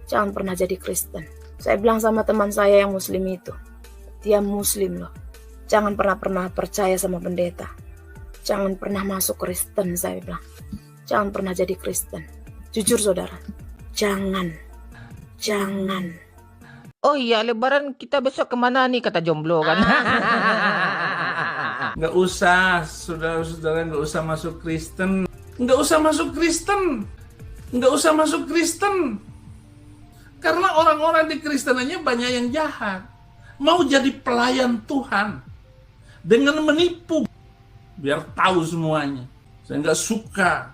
Jangan pernah jadi Kristen. Saya bilang sama teman saya yang muslim itu, dia muslim loh. Jangan pernah percaya sama pendeta. Jangan pernah masuk Kristen, saya bilang. Jangan pernah jadi Kristen. Jujur saudara, jangan. Oh iya, lebaran kita besok kemana nih, kata jomblo kan? Nggak usah, saudara-saudara, nggak usah masuk Kristen. Nggak usah masuk Kristen. Nggak usah masuk Kristen. Karena orang-orang di Kristenannya banyak yang jahat. Mau jadi pelayan Tuhan. Dengan menipu. Biar tahu semuanya. Saya nggak suka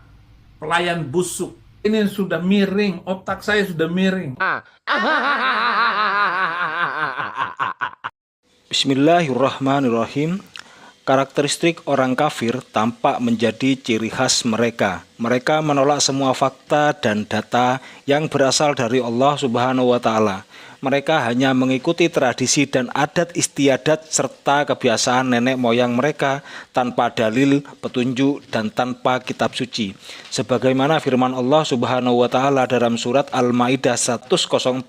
pelayan busuk. Ini sudah miring, otak saya sudah miring. Bismillahirrahmanirrahim. Karakteristik orang kafir tampak menjadi ciri khas mereka. Mereka menolak semua fakta dan data yang berasal dari Allah Subhanahu wa Ta'ala. Mereka hanya mengikuti tradisi dan adat istiadat serta kebiasaan nenek moyang mereka tanpa dalil, petunjuk, dan tanpa kitab suci. Sebagaimana firman Allah Subhanahu wa Ta'ala dalam surat Al-Maidah 104,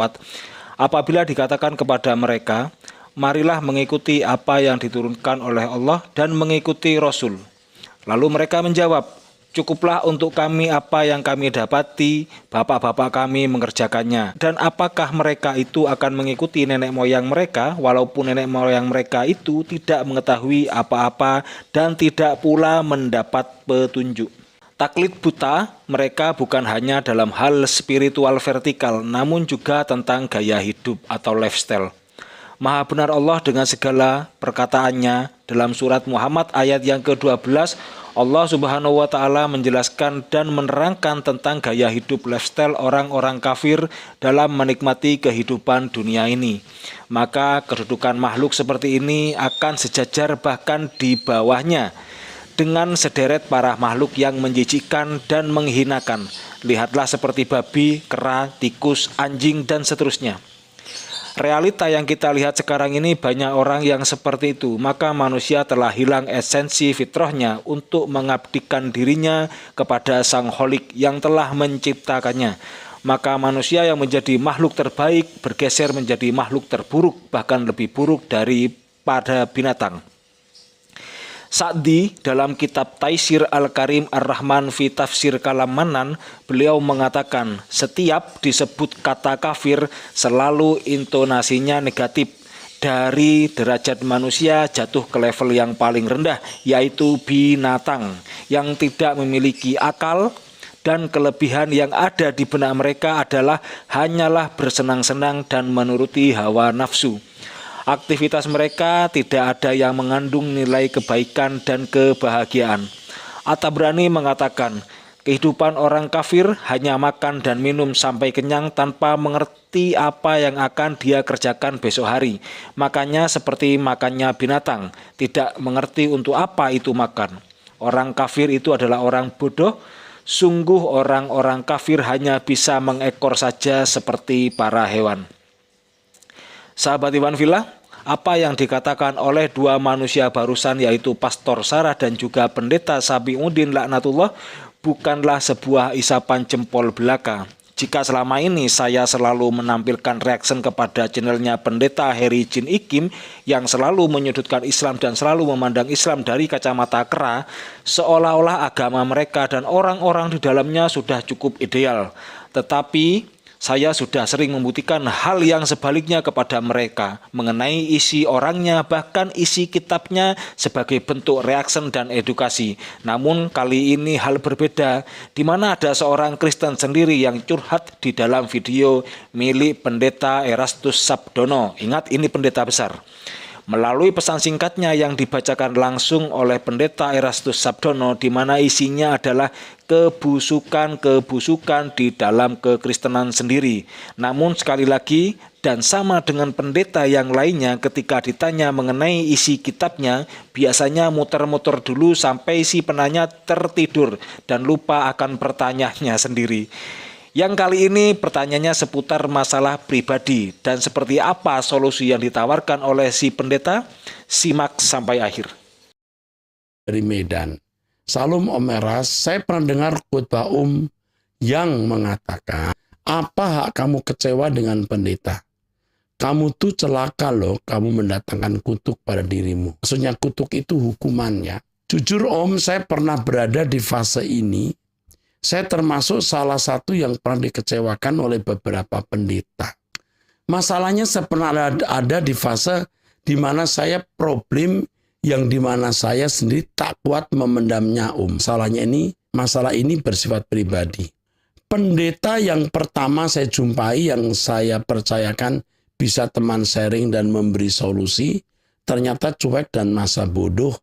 apabila dikatakan kepada mereka, marilah mengikuti apa yang diturunkan oleh Allah dan mengikuti Rasul. Lalu mereka menjawab, cukuplah untuk kami apa yang kami dapati, bapak-bapak kami mengerjakannya. Dan apakah mereka itu akan mengikuti nenek moyang mereka, walaupun nenek moyang mereka itu tidak mengetahui apa-apa dan tidak pula mendapat petunjuk. Taklid buta mereka bukan hanya dalam hal spiritual vertikal, namun juga tentang gaya hidup atau lifestyle. Maha benar Allah dengan segala perkataannya. Dalam surat Muhammad ayat yang ke-12, Allah Subhanahu wa Ta'ala menjelaskan dan menerangkan tentang gaya hidup lifestyle orang-orang kafir dalam menikmati kehidupan dunia ini. Maka kedudukan makhluk seperti ini akan sejajar bahkan di bawahnya dengan sederet para makhluk yang menjijikkan dan menghinakan. Lihatlah seperti babi, kera, tikus, anjing, dan seterusnya. Realita yang kita lihat sekarang ini banyak orang yang seperti itu, maka manusia telah hilang esensi fitrahnya untuk mengabdikan dirinya kepada Sang Kholik yang telah menciptakannya. Maka manusia yang menjadi makhluk terbaik bergeser menjadi makhluk terburuk, bahkan lebih buruk daripada binatang. Sa'di dalam kitab Taisir Al-Karim Ar-Rahman fi Tafsir Kalam Manan, beliau mengatakan setiap disebut kata kafir selalu intonasinya negatif, dari derajat manusia jatuh ke level yang paling rendah, yaitu binatang yang tidak memiliki akal, dan kelebihan yang ada di benak mereka adalah hanyalah bersenang-senang dan menuruti hawa nafsu. Aktivitas mereka tidak ada yang mengandung nilai kebaikan dan kebahagiaan. At-Tabrani mengatakan, kehidupan orang kafir hanya makan dan minum sampai kenyang tanpa mengerti apa yang akan dia kerjakan besok hari. Makanya seperti makannya binatang, tidak mengerti untuk apa itu makan. Orang kafir itu adalah orang bodoh. Sungguh orang-orang kafir hanya bisa mengekor saja seperti para hewan. Sahabat Iwan Villa, apa yang dikatakan oleh dua manusia barusan yaitu Pastor Sarah dan juga Pendeta Sabiuddin laknatullah bukanlah sebuah isapan jempol belaka. Jika selama ini saya selalu menampilkan reaction kepada channelnya Pendeta Heri Jin Ikim yang selalu menyudutkan Islam dan selalu memandang Islam dari kacamata kera, seolah-olah agama mereka dan orang-orang di dalamnya sudah cukup ideal. Tetapi saya sudah sering membuktikan hal yang sebaliknya kepada mereka mengenai isi orangnya, bahkan isi kitabnya sebagai bentuk reaction dan edukasi. Namun kali ini hal berbeda, di mana ada seorang Kristen sendiri yang curhat di dalam video milik Pendeta Erastus Sabdono. Ingat, ini pendeta besar. Melalui pesan singkatnya yang dibacakan langsung oleh Pendeta Erastus Sabdono, di mana isinya adalah kebusukan-kebusukan di dalam kekristenan sendiri. Namun sekali lagi, dan sama dengan pendeta yang lainnya, ketika ditanya mengenai isi kitabnya, biasanya muter-muter dulu sampai si penanya tertidur dan lupa akan pertanyaannya sendiri. Yang kali ini pertanyaannya seputar masalah pribadi dan seperti apa solusi yang ditawarkan oleh si pendeta. Simak sampai akhir. Dari Medan, Salam Om Eras, saya pernah dengar khutbah yang mengatakan Apa hak kamu kecewa dengan pendeta? Kamu tuh celaka loh, kamu mendatangkan kutuk pada dirimu. Maksudnya kutuk itu hukumannya. Jujur Om, saya pernah berada di fase ini. Saya termasuk salah satu yang pernah dikecewakan oleh beberapa pendeta. Masalahnya saya pernah ada di fase di mana saya problem yang di mana saya sendiri tak kuat memendamnya Om. Masalah ini bersifat pribadi. Pendeta yang pertama saya jumpai yang saya percayakan bisa teman sharing dan memberi solusi, ternyata cuek dan masa bodoh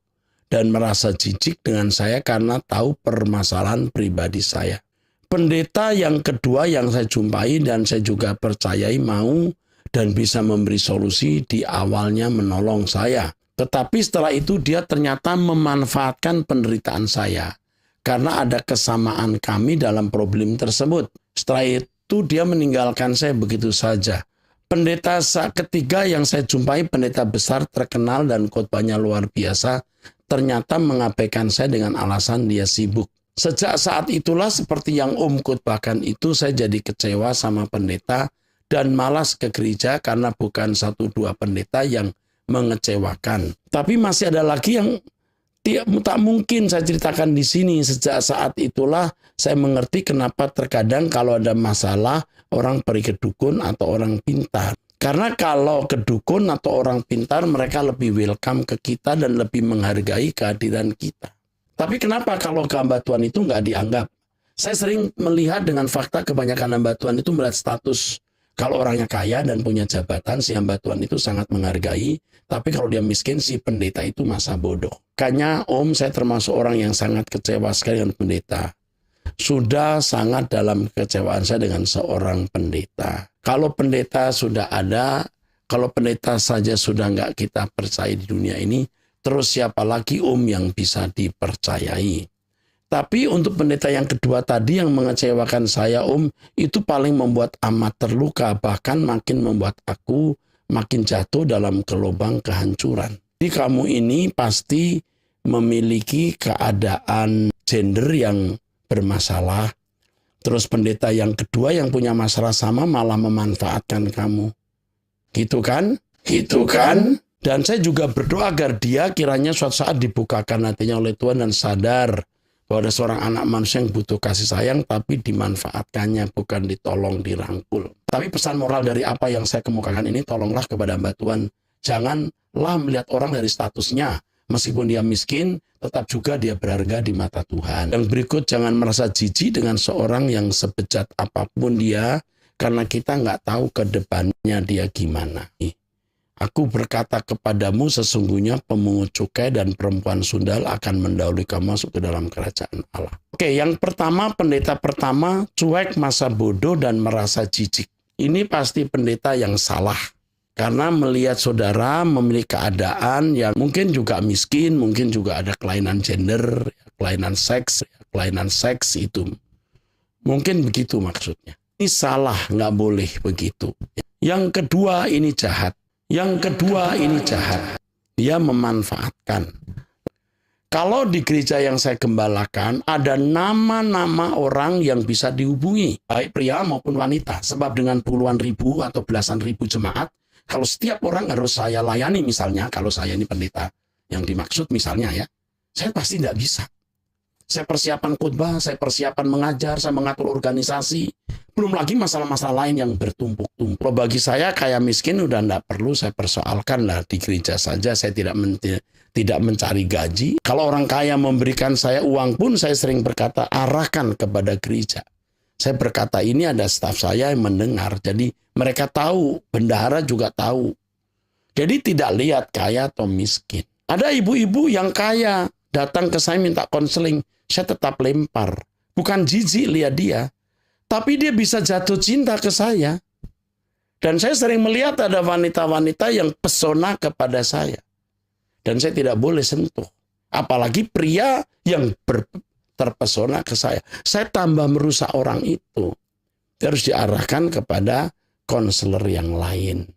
dan merasa jijik dengan saya karena tahu permasalahan pribadi saya. Pendeta yang kedua yang saya jumpai dan saya juga percayai mau dan bisa memberi solusi di awalnya menolong saya. Tetapi setelah itu dia ternyata memanfaatkan penderitaan saya karena ada kesamaan kami dalam problem tersebut. Setelah itu dia meninggalkan saya begitu saja. Pendeta ketiga yang saya jumpai, pendeta besar terkenal dan khotbahnya luar biasa, ternyata mengabaikan saya dengan alasan dia sibuk. Sejak saat itulah seperti yang Om khotbahkan itu, saya jadi kecewa sama pendeta dan malas ke gereja karena bukan 1-2 pendeta yang mengecewakan. Tapi masih ada lagi yang tak mungkin saya ceritakan di sini. Sejak saat itulah saya mengerti kenapa terkadang kalau ada masalah orang pergi ke dukun atau orang pintar. Karena kalau ke dukun atau orang pintar mereka lebih welcome ke kita dan lebih menghargai kehadiran kita. Tapi kenapa kalau ke hamba Tuhan itu nggak dianggap? Saya sering melihat dengan fakta kebanyakan hamba Tuhan itu melihat status. Kalau orangnya kaya dan punya jabatan, si hamba Tuhan itu sangat menghargai. Tapi kalau dia miskin, si pendeta itu masa bodoh. Makanya Om, saya termasuk orang yang sangat kecewa sekali dengan pendeta. Sudah sangat dalam kekecewaan saya dengan seorang pendeta. Kalau pendeta sudah ada, kalau pendeta saja sudah nggak kita percaya di dunia ini, terus siapa lagi Om yang bisa dipercayai? Tapi untuk pendeta yang kedua tadi yang mengecewakan saya Om, itu paling membuat amat terluka, bahkan makin membuat aku makin jatuh dalam lubang kehancuran. Jadi kamu ini pasti memiliki keadaan gender yang bermasalah. Terus pendeta yang kedua yang punya masalah sama malah memanfaatkan kamu. Gitu kan? Gitu kan? Dan saya juga berdoa agar dia kiranya suatu saat dibukakan hatinya oleh Tuhan dan sadar bahwa ada seorang anak manusia yang butuh kasih sayang tapi dimanfaatkannya, bukan ditolong, dirangkul. Tapi pesan moral dari apa yang saya kemukakan ini, tolonglah kepada hamba Tuhan. Janganlah melihat orang dari statusnya. Meskipun dia miskin, tetap juga dia berharga di mata Tuhan. Yang berikut, jangan merasa jijik dengan seorang yang sebejat apapun dia, karena kita nggak tahu ke depannya dia gimana. Aku berkata kepadamu, sesungguhnya pemungut cukai dan perempuan sundal akan mendahului kamu masuk ke dalam kerajaan Allah. Oke, yang pertama, pendeta pertama, cuek, masa bodoh, dan merasa jijik. Ini pasti pendeta yang salah. Karena melihat saudara memiliki keadaan yang mungkin juga miskin, mungkin juga ada kelainan gender, kelainan seks itu. Mungkin begitu maksudnya. Ini salah, nggak boleh begitu. Yang kedua, ini jahat. Dia memanfaatkan. Kalau di gereja yang saya gembalakan, ada nama-nama orang yang bisa dihubungi, baik pria maupun wanita. Sebab dengan puluhan ribu atau belasan ribu jemaat, kalau setiap orang harus saya layani misalnya, kalau saya ini pendeta yang dimaksud misalnya ya, saya pasti tidak bisa. Saya persiapan khotbah, saya persiapan mengajar, saya mengatur organisasi. Belum lagi masalah-masalah lain yang bertumpuk-tumpuk. Bagi saya kaya miskin udah tidak perlu saya persoalkan lah, di gereja saja saya tidak mencari gaji. Kalau orang kaya memberikan saya uang pun saya sering berkata arahkan kepada gereja. Saya berkata ini ada staf saya yang mendengar. Jadi mereka tahu, bendahara juga tahu. Jadi tidak lihat kaya atau miskin. Ada ibu-ibu yang kaya datang ke saya minta konseling. Saya tetap lempar. Bukan jijik lihat dia. Tapi dia bisa jatuh cinta ke saya. Dan saya sering melihat ada wanita-wanita yang pesona kepada saya. Dan saya tidak boleh sentuh. Apalagi pria yang terpesona ke saya. Saya tambah merusak orang itu. Harus diarahkan kepada konselor yang lain.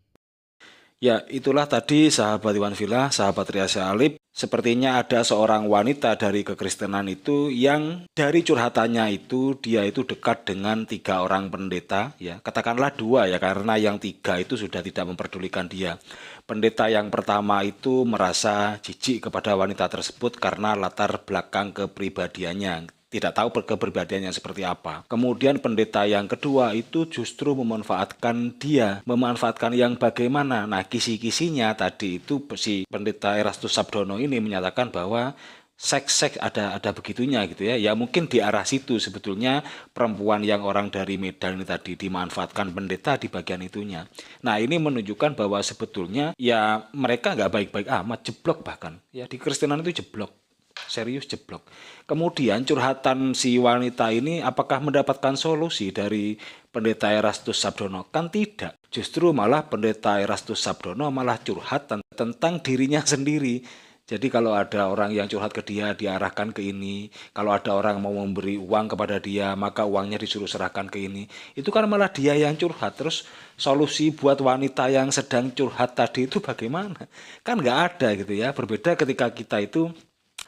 Ya, itulah tadi sahabat Iwan Villa, sahabat Riasa Alip. Sepertinya ada seorang wanita dari kekristenan itu yang dari curhatannya itu dia itu dekat dengan 3 orang pendeta, ya katakanlah 2 ya, karena yang 3 itu sudah tidak memperdulikan dia. Pendeta yang pertama itu merasa jijik kepada wanita tersebut karena latar belakang kepribadiannya. Tidak tahu kepribadiannya seperti apa. Kemudian pendeta yang kedua itu justru memanfaatkan dia. Memanfaatkan yang bagaimana? Nah, kisi-kisinya tadi itu si pendeta Erastus Sabdono ini menyatakan bahwa seks ada begitunya gitu ya. Ya mungkin di arah situ sebetulnya perempuan yang orang dari Medan ini tadi dimanfaatkan pendeta di bagian itunya. Nah, ini menunjukkan bahwa sebetulnya ya mereka nggak baik-baik amat, jeblok bahkan. Ya di Kristenan itu jeblok. Serius jeblok. Kemudian curhatan si wanita ini apakah mendapatkan solusi dari pendeta Erastus Sabdono? Kan tidak. Justru malah pendeta Erastus Sabdono malah curhat tentang dirinya sendiri. Jadi kalau ada orang yang curhat ke dia diarahkan ke ini, kalau ada orang mau memberi uang kepada dia maka uangnya disuruh serahkan ke ini. Itu kan malah dia yang curhat. Terus solusi buat wanita yang sedang curhat tadi itu bagaimana? Kan nggak ada gitu ya. Berbeda ketika kita itu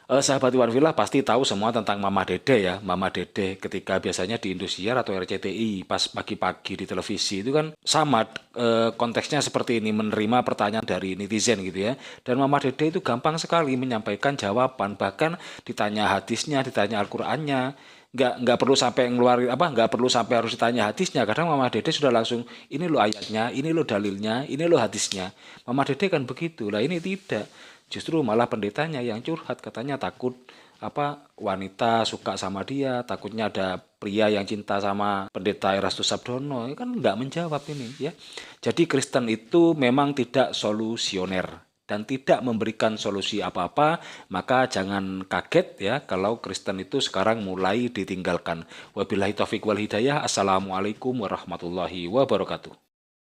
sahabat Iwan Villa pasti tahu semua tentang Mama Dede ya. Mama Dede ketika biasanya di Indosiar atau RCTI pas pagi-pagi di televisi itu kan sama konteksnya seperti ini, menerima pertanyaan dari netizen gitu ya. Dan Mama Dede itu gampang sekali menyampaikan jawaban, bahkan ditanya hadisnya, ditanya Al-Qur'annya. Nggak perlu sampai ngeluarin nggak perlu sampai harus ditanya hadisnya. Kadang Mama Dede sudah langsung ini lo ayatnya, ini lo dalilnya, ini lo hadisnya. Mama Dede kan begitu. Lah ini tidak. Justru malah pendetanya yang curhat, katanya takut wanita suka sama dia, takutnya ada pria yang cinta sama pendeta Erastus Sabdono. Kan nggak menjawab ini ya. Jadi Kristen itu memang tidak solusioner dan tidak memberikan solusi apa-apa, maka jangan kaget ya kalau Kristen itu sekarang mulai ditinggalkan. Wabillahi taufiq wal hidayah. Assalamualaikum warahmatullahi wabarakatuh.